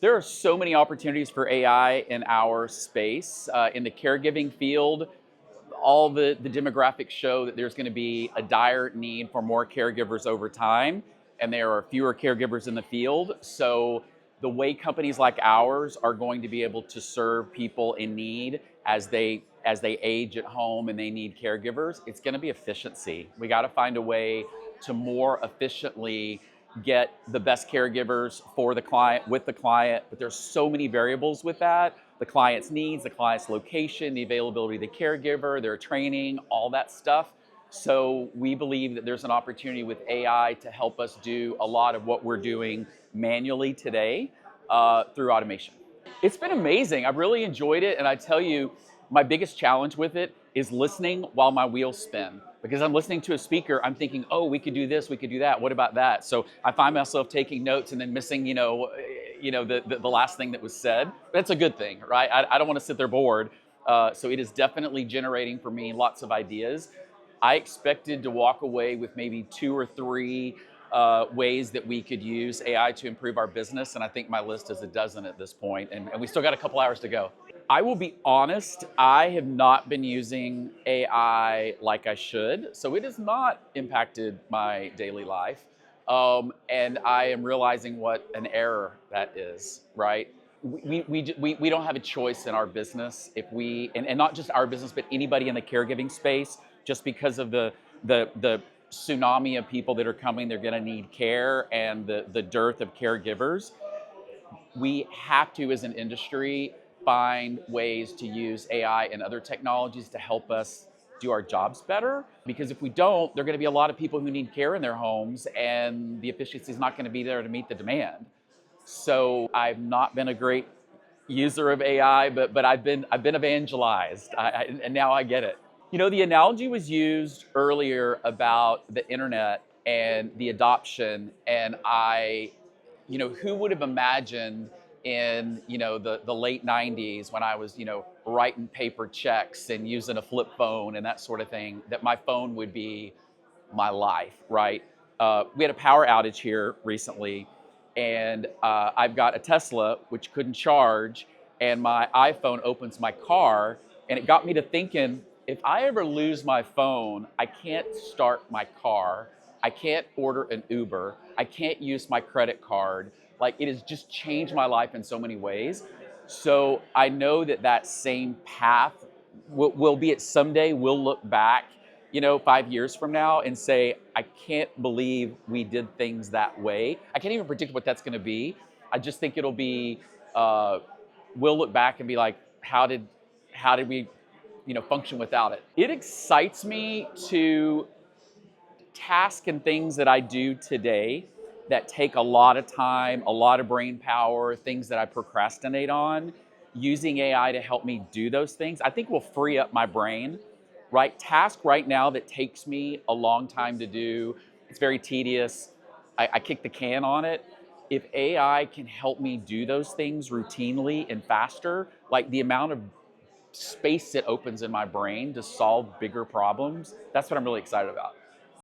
There are so many opportunities for AI in our space. In the caregiving field, all the demographics show that there's going to be a dire need for more caregivers over time, and there are fewer caregivers in the field. So the way companies like ours are going to be able to serve people in need as they age at home and they need caregivers, it's going to be efficiency. We got to find a way to more efficiently get the best caregivers for the client, with the client, but there's so many variables with that. The client's needs, the client's location, the availability of the caregiver, their training, all that stuff. So we believe that there's an opportunity with AI to help us do a lot of what we're doing manually today through automation. It's been amazing. I've really enjoyed it. And I tell you, my biggest challenge with it is listening while my wheels spin. Because I'm listening to a speaker, I'm thinking, oh, we could do this, we could do that. What about that? So I find myself taking notes and then missing, the last thing that was said. That's a good thing, right? I don't want to sit there bored. So it is definitely generating for me lots of ideas. I expected to walk away with maybe 2 or 3 ways that we could use AI to improve our business, and I think my list is a dozen at this point, and we still got a couple hours to go. I will be honest, I have not been using AI like I should, so it has not impacted my daily life. And I am realizing what an error that is, right? We don't have a choice in our business if and not just our business, but anybody in the caregiving space, just because of the tsunami of people that are coming, they're gonna need care, and the dearth of caregivers. We have to, as an industry, find ways to use AI and other technologies to help us do our jobs better. Because if we don't, there are going to be a lot of people who need care in their homes, and the efficiency is not going to be there to meet the demand. So I've not been a great user of AI, but I've been evangelized, and now I get it. The analogy was used earlier about the internet and the adoption, and who would have imagined in, the late 90s when I was, writing paper checks and using a flip phone and that sort of thing, that my phone would be my life, right? We had a power outage here recently, and I've got a Tesla which couldn't charge, and my iPhone opens my car, and it got me to thinking, if I ever lose my phone, I can't start my car, I can't order an Uber, I can't use my credit card. Like, it has just changed my life in so many ways. So I know that same path will be it someday. We'll look back, 5 years from now and say, I can't believe we did things that way. I can't even predict what that's gonna be. I just think it'll be, we'll look back and be like, how did we, function without it? It excites me to task and things that I do today that take a lot of time, a lot of brain power, things that I procrastinate on. Using AI to help me do those things, I think will free up my brain, right? Task right now that takes me a long time to do, it's very tedious. I kick the can on it. If AI can help me do those things routinely and faster, like the amount of space it opens in my brain to solve bigger problems, that's what I'm really excited about.